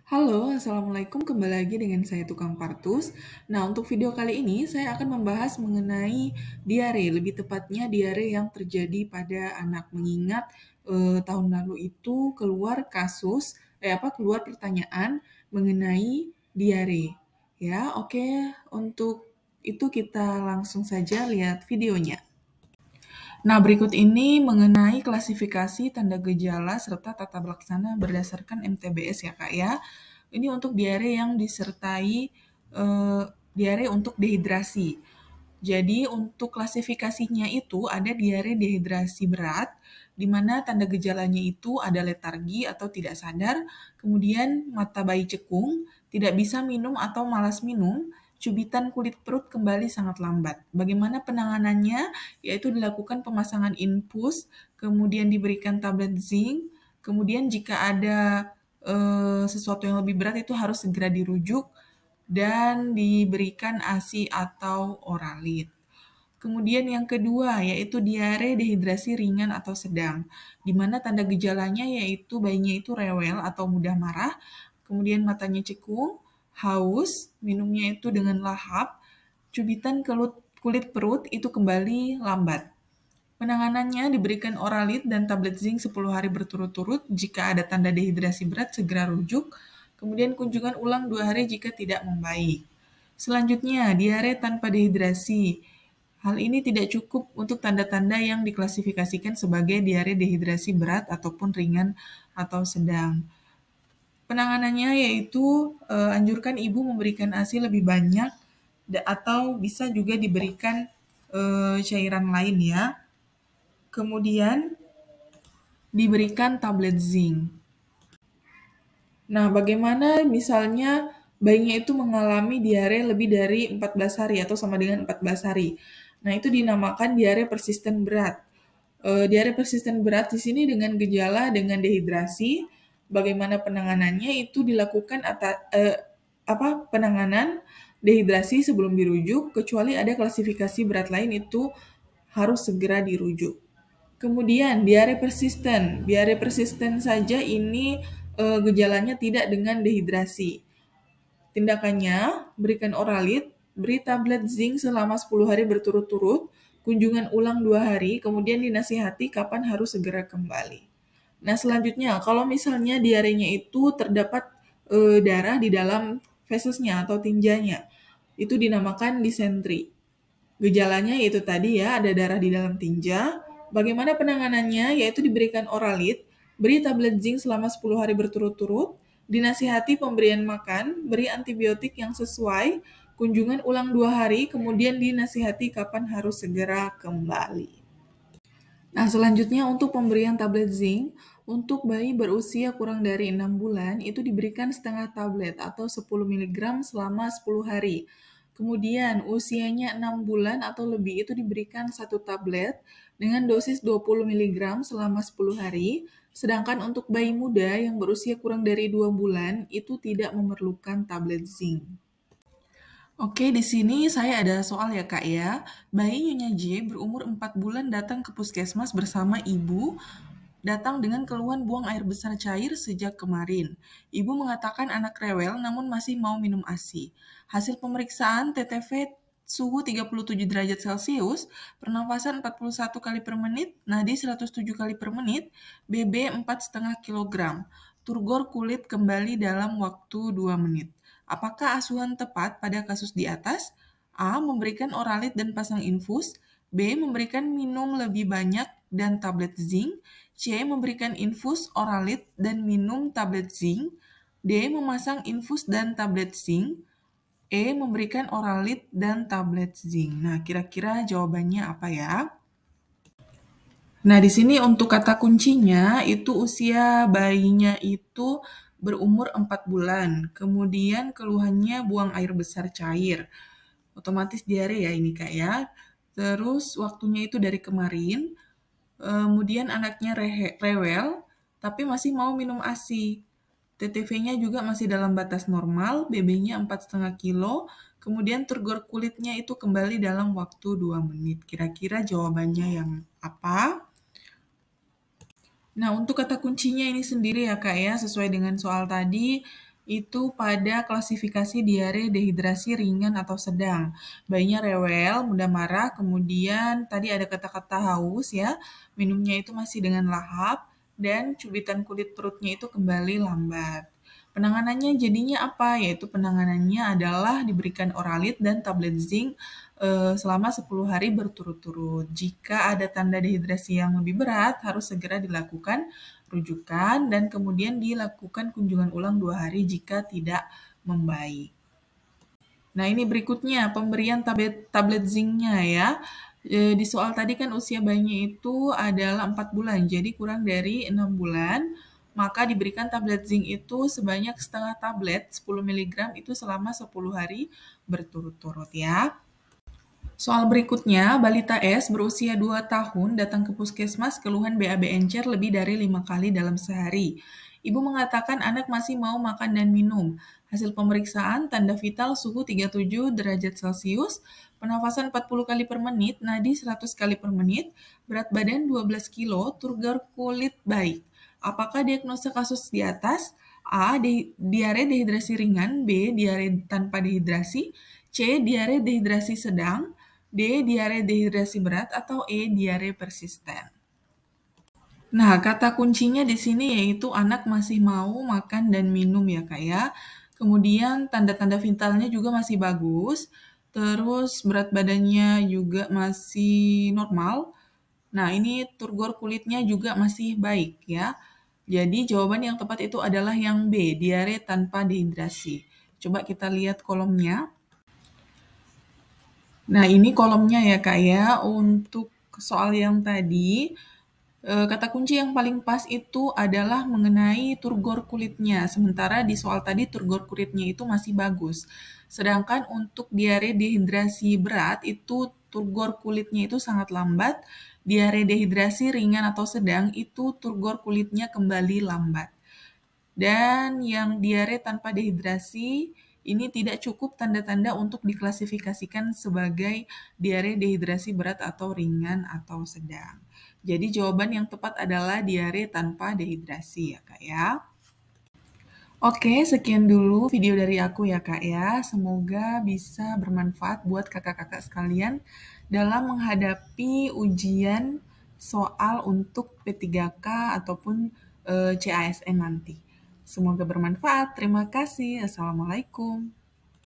Halo, Assalamualaikum. Kembali lagi dengan saya Tukang Partus. Nah, untuk video kali ini saya akan membahas mengenai diare, lebih tepatnya diare yang terjadi pada anak. Mengingat tahun lalu itu keluar pertanyaan mengenai diare. Ya, oke. Untuk itu kita langsung saja lihat videonya. Nah, berikut ini mengenai klasifikasi tanda gejala serta tata laksana berdasarkan MTBS ya, Kak ya. Ini untuk diare yang disertai diare untuk dehidrasi. Jadi untuk klasifikasinya itu ada diare dehidrasi berat, di mana tanda gejalanya itu ada letargi atau tidak sadar, kemudian mata bayi cekung, tidak bisa minum atau malas minum, cubitan kulit perut kembali sangat lambat. Bagaimana penanganannya? Yaitu dilakukan pemasangan infus, kemudian diberikan tablet zinc, kemudian jika ada sesuatu yang lebih berat itu harus segera dirujuk dan diberikan ASI atau oralit. Kemudian yang kedua yaitu diare dehidrasi ringan atau sedang, di mana tanda gejalanya yaitu bayinya itu rewel atau mudah marah, kemudian matanya cekung, haus, minumnya itu dengan lahap, cubitan kulit perut itu kembali lambat. Penanganannya diberikan oralit dan tablet zinc 10 hari berturut-turut. Jika ada tanda dehidrasi berat, segera rujuk. Kemudian kunjungan ulang 2 hari jika tidak membaik. Selanjutnya, diare tanpa dehidrasi. Hal ini tidak cukup untuk tanda-tanda yang diklasifikasikan sebagai diare dehidrasi berat ataupun ringan atau sedang. Penanganannya yaitu anjurkan ibu memberikan ASI lebih banyak atau bisa juga diberikan cairan lain ya. Kemudian diberikan tablet zinc. Nah, bagaimana misalnya bayinya itu mengalami diare lebih dari 14 hari atau sama dengan 14 hari. Nah, itu dinamakan diare persisten berat. Diare persisten berat di sini dengan gejala dengan dehidrasi. Bagaimana penanganannya itu dilakukan penanganan dehidrasi sebelum dirujuk, kecuali ada klasifikasi berat lain itu harus segera dirujuk. Kemudian diare persisten. Diare persisten saja ini gejalanya tidak dengan dehidrasi. Tindakannya, berikan oralit, beri tablet zinc selama 10 hari berturut-turut, kunjungan ulang 2 hari, kemudian dinasihati kapan harus segera kembali. Nah, selanjutnya, kalau misalnya diarenya itu terdapat darah di dalam fesesnya atau tinjanya, itu dinamakan disentri. Gejalanya yaitu tadi ya, ada darah di dalam tinja. Bagaimana penanganannya? Yaitu diberikan oralit, beri tablet zinc selama 10 hari berturut-turut, dinasihati pemberian makan, beri antibiotik yang sesuai, kunjungan ulang 2 hari, kemudian dinasihati kapan harus segera kembali. Nah, selanjutnya untuk pemberian tablet zinc, untuk bayi berusia kurang dari 6 bulan, itu diberikan setengah tablet atau 10 mg selama 10 hari. Kemudian usianya 6 bulan atau lebih itu diberikan 1 tablet dengan dosis 20 mg selama 10 hari, sedangkan untuk bayi muda yang berusia kurang dari 2 bulan itu tidak memerlukan tablet zinc. Oke, di sini saya ada soal ya Kak ya. Bayi Nyonya J berumur 4 bulan datang ke puskesmas bersama ibu, datang dengan keluhan buang air besar cair sejak kemarin. Ibu mengatakan anak rewel namun masih mau minum ASI. Hasil pemeriksaan TTV suhu 37 derajat Celcius, pernafasan 41 kali per menit, nadi 107 kali per menit, BB 4,5 kg. Turgor kulit kembali dalam waktu 2 menit. Apakah asuhan tepat pada kasus di atas? A. Memberikan oralit dan pasang infus. B. Memberikan minum lebih banyak dan tablet zinc. C. Memberikan infus, oralit, dan minum tablet zinc. D. Memasang infus dan tablet zinc. E. Memberikan oralit dan tablet zinc. Nah, kira-kira jawabannya apa ya? Nah, di sini untuk kata kuncinya itu usia bayinya itu berumur 4 bulan. Kemudian keluhannya buang air besar cair. Otomatis diare ya ini Kak ya. Terus waktunya itu dari kemarin. Kemudian anaknya rewel, tapi masih mau minum ASI. TTV-nya juga masih dalam batas normal, BB-nya 4,5 kilo, kemudian turgor kulitnya itu kembali dalam waktu 2 menit. Kira-kira jawabannya yang apa? Nah, untuk kata kuncinya ini sendiri ya Kak ya, sesuai dengan soal tadi, itu pada klasifikasi diare dehidrasi ringan atau sedang. Bayinya rewel, mudah marah, kemudian tadi ada kata-kata haus ya, minumnya itu masih dengan lahap, dan cubitan kulit perutnya itu kembali lambat. Penanganannya jadinya apa? Yaitu penanganannya adalah diberikan oralit dan tablet zinc selama 10 hari berturut-turut. Jika ada tanda dehidrasi yang lebih berat, harus segera dilakukan rujukan dan kemudian dilakukan kunjungan ulang 2 hari jika tidak membaik. Nah, ini berikutnya pemberian tablet zinc-nya ya. Di soal tadi kan usia bayinya itu adalah 4 bulan, jadi kurang dari 6 bulan, maka diberikan tablet zinc itu sebanyak setengah tablet 10 mg itu selama 10 hari berturut-turut ya. Soal berikutnya, balita S berusia 2 tahun datang ke puskesmas keluhan BAB encer lebih dari 5 kali dalam sehari. Ibu mengatakan anak masih mau makan dan minum. Hasil pemeriksaan, tanda vital suhu 37 derajat Celcius, pernafasan 40 kali per menit, nadi 100 kali per menit, berat badan 12 kilo, turgor kulit baik. Apakah diagnosa kasus di atas? A. Diare dehidrasi ringan, B. Diare tanpa dehidrasi, C. Diare dehidrasi sedang, D. Diare dehidrasi berat, atau E. Diare persisten. Nah, kata kuncinya di sini yaitu anak masih mau makan dan minum ya Kak ya. Kemudian tanda-tanda vitalnya juga masih bagus. Terus berat badannya juga masih normal. Nah, ini turgor kulitnya juga masih baik ya. Jadi jawaban yang tepat itu adalah yang B, diare tanpa dehidrasi. Coba kita lihat kolomnya. Nah, ini kolomnya ya Kak ya. Untuk soal yang tadi, kata kunci yang paling pas itu adalah mengenai turgor kulitnya. Sementara di soal tadi turgor kulitnya itu masih bagus. Sedangkan untuk diare dehidrasi berat itu turgor kulitnya itu sangat lambat. Diare dehidrasi ringan atau sedang itu turgor kulitnya kembali lambat. Dan yang diare tanpa dehidrasi ini tidak cukup tanda-tanda untuk diklasifikasikan sebagai diare dehidrasi berat atau ringan atau sedang. Jadi jawaban yang tepat adalah diare tanpa dehidrasi ya Kak ya. Oke, sekian dulu video dari aku ya Kak ya. Semoga bisa bermanfaat buat kakak-kakak sekalian dalam menghadapi ujian soal untuk P3K ataupun CASN nanti. Semoga bermanfaat. Terima kasih. Assalamualaikum.